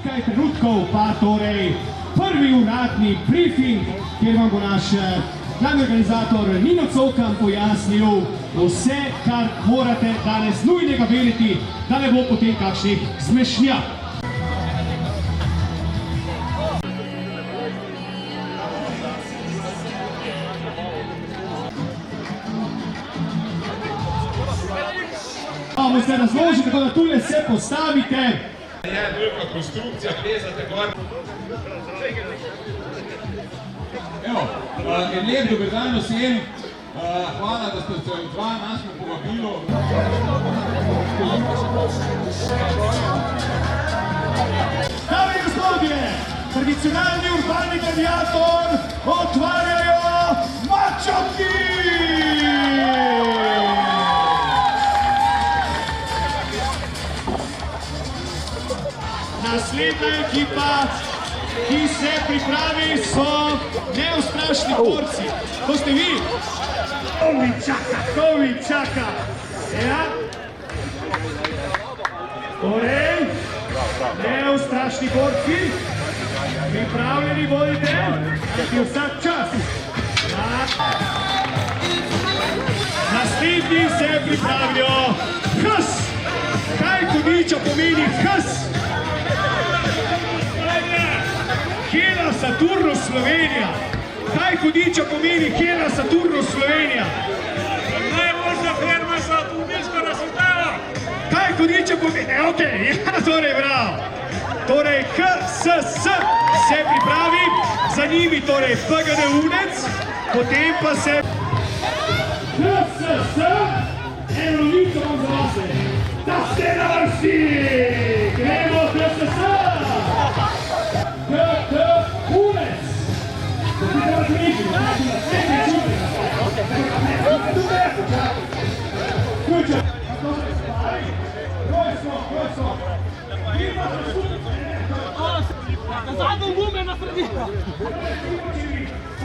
nekaj trenutkov pa torej prvi uradni briefing, kjer vam bo naš glavni organizator Nino Cokan pojasnil vse, kar morate danes nujnega vedeti, da ne bo potem kakšnih zmešnjak. Boste razložili, tako da tule se postavite. Je velika konstrukcija, plezate gor. Evo, en lep dober dan vsem. Hvala, da ste se odzvali našemu povabilu. Dame in gospodje, tradicionalni urbani gladiator otvarjajo Mačoki! Naslednja ekipa, ki se pripravi, so neustrašni borci. To ste vi? To mi čaka. Ja. Torej, neustrašni borci, pripravljeni bodite, ki vsak čas. Naslednji se pripravijo Hs. Kaj hudiča pomeni Hs? Hela Saturnus Slovenija. Kaj hudiča pomeni Hela Saturnus Slovenija? Najboljša firma za avtomobilsko razsvetljavo. Kaj hudiča pomeni? Okej, ja, torej bravo. Torej KSS se pripravi, za njimi torej PGD Unec, potem pa se KSS, eno lico vam za vase. Da ste na vrsti! Gremo KSS! Unec! Zadnji gume na sredino.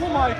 Umaj.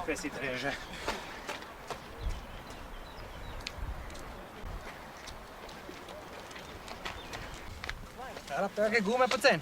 Kaj si treže? Rabite kakšne gume pocen?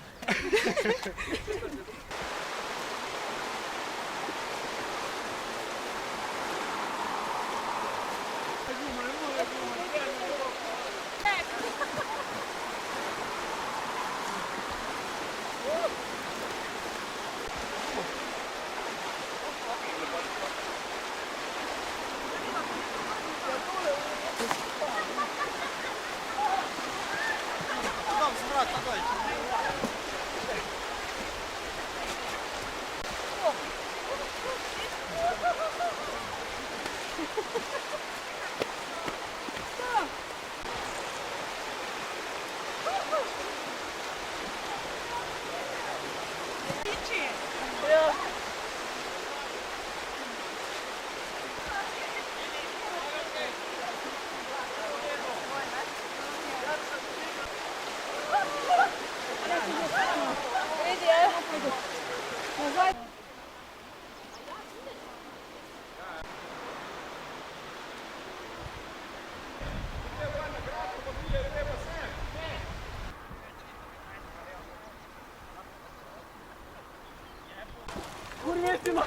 recimo.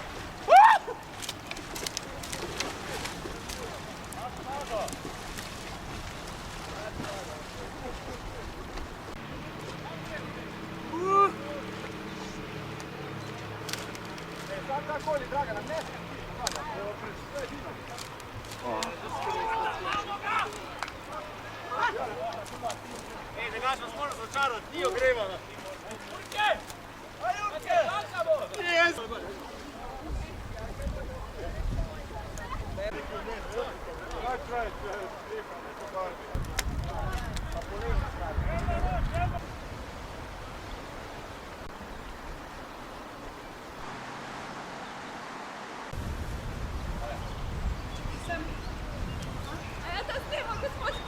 А я то сниму, господи.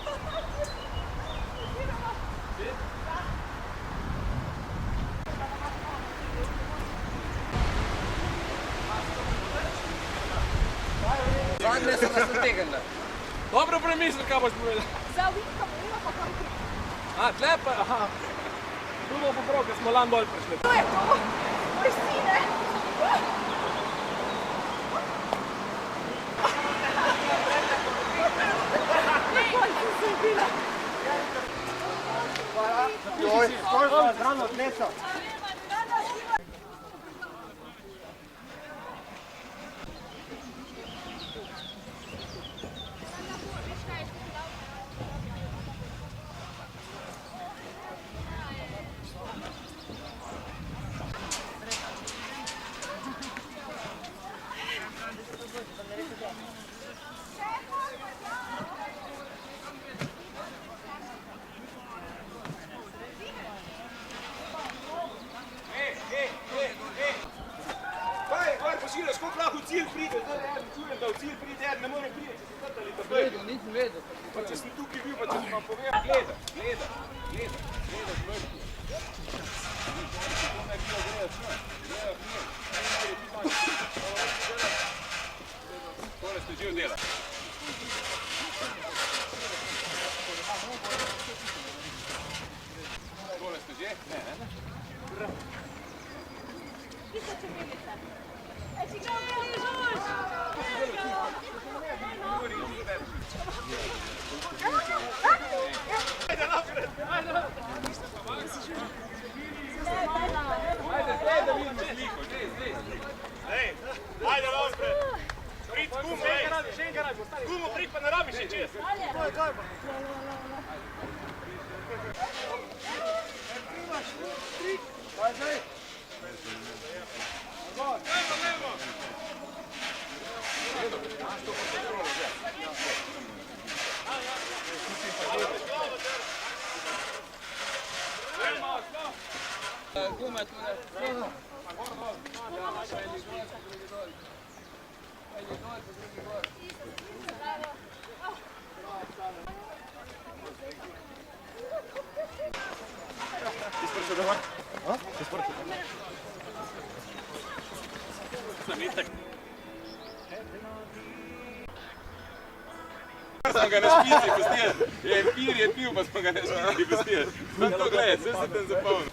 Zadnje se nas nategnile. Dobro premisli, kaj boš povedal. За Винка, Винка, потом A, tle pa, aha. Tu bo poprav, ker smo lan dol prišli. кто это? Ой, сине. Kaj pošiljaš, koliko lahko v cilj pride? Zdaj čujem, da v cilj pride, ne more priti, če si trtali tako. Nisem vedel. Pa če sem tukaj bil, pa če sem vam povedal, gleda zvrti. Tole ste živ dela. Tole ste že? Ne, ne? Ajde, zdaj da vidimo sliko, zdaj. Ajde, Alfred. Prid, gumo, gumo, prid pa ne rabiš še čez. Gume tu ne. Smo ga na špici pustili. Empir je pil, pa smo ga na špici pustili. No to gledaj, vse se tam zapolnil.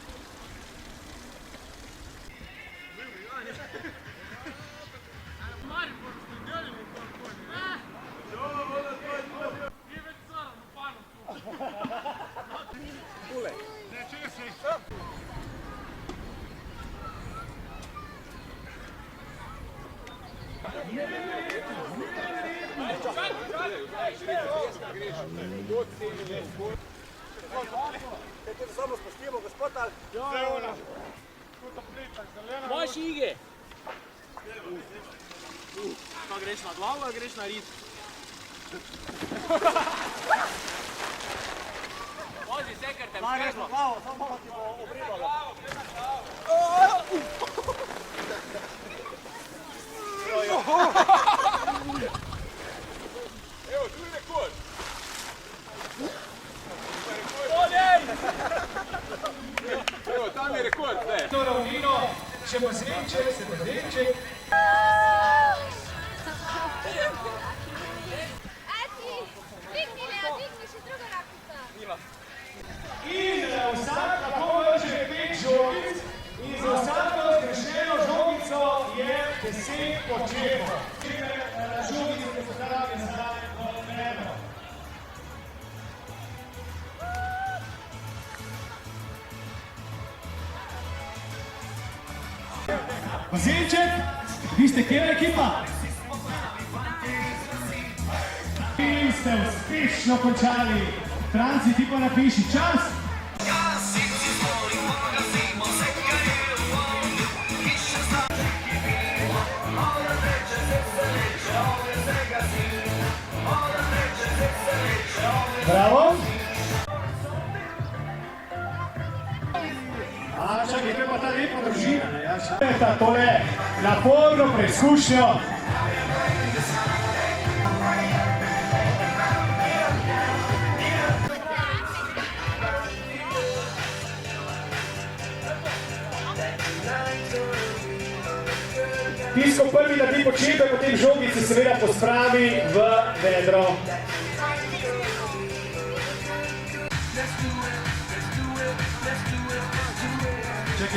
Imaš ige? Pa greš na glavo ali greš na rit? Vozi sekar te greš na glavo, samo malo ti bo obredalo. Evo, tu je rekord. Evo, tam je rekord, zdaj. To ravnino, še posreček, se podreček. Ati, digni, Lea, digni, še druga rakica. In vsak lahko vrže 5 žogic in za vsako zgrešeno žogico je vsi počemo. Žogice se postavijo nazaj v vedro. Bazenček, vi ste kjera ekipa? Vi ste uspešno končali. Franci, ti pa napiši čas. Bravo. Čakaj, to je pa ta lepa družina, ne? Tole naporno preizkušnjo. Tisto prvi naredi početek, potem žogice seveda pospravi v vedro.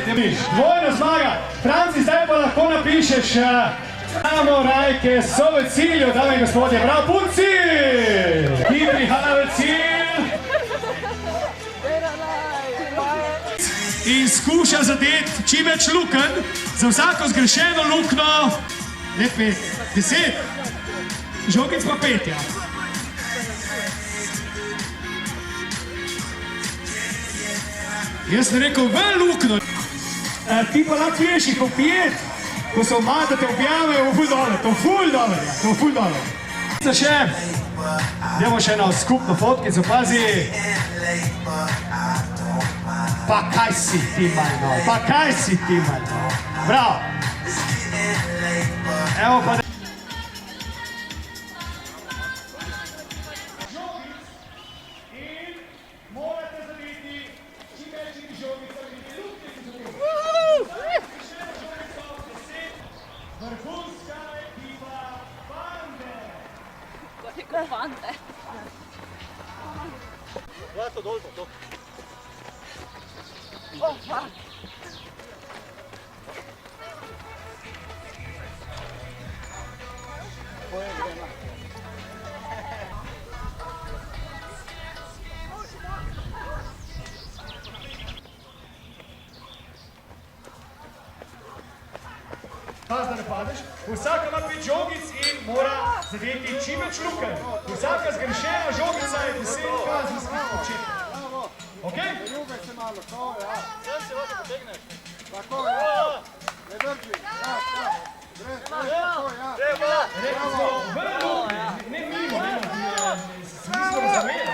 Dvojna zmaga. Franci, zdaj pa lahko napišeš samorajke so v cilju, dame in gospodje, prav punci! Ki prihaja v cilj in skuša zadeti čim več lukenj, za vsako zgrešeno luknjo, ne 5, 10, žogic pa 5, ja. Jaz sem rekel, ven luknjo. Ti pa lahko piješ jih opijet, ko se omatate, objamejo, bo ful dobro, to ful dobro, ja, to ful dobro. Idemo še na skupno fotkico, pazi. Pa kaj si ti malo, pa kaj si ti malo. Bravo. Evo pa da. Vrhunska ekipa Bande! Koliko Bande? Gledaj to dol, to. Opa! Paz, da ne padeš. Vsaka ima 5 žogic in mora zadeti čim več lukenj. Vsaka zgrešena žogica je 10 kazenskih početkov. Okej? Ljubek se malo, to, ja. Sem se vodi potegneš. Tako, ja. Ne drži. Ja, ja. Gre, tako, ja. Rekli smo, vrlo, ne mimo, smislo razumeli.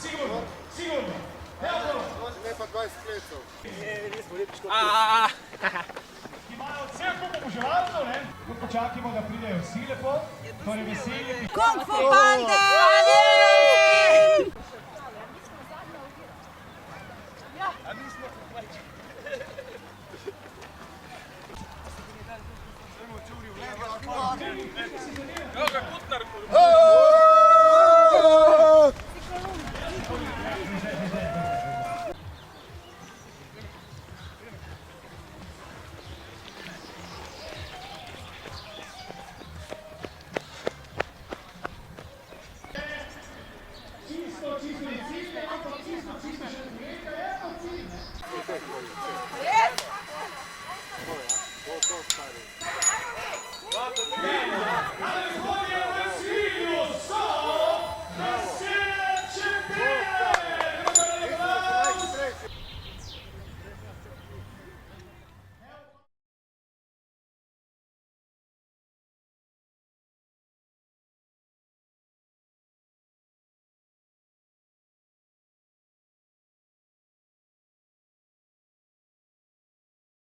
Sigurno. Ne pa 20 klecov. Imajo vse kupo poživalcev, ne? Počakajmo, da pridejo vsi lepo. Torej veseli. Kung Fu Bande! Evo ga Kutnar. To stari.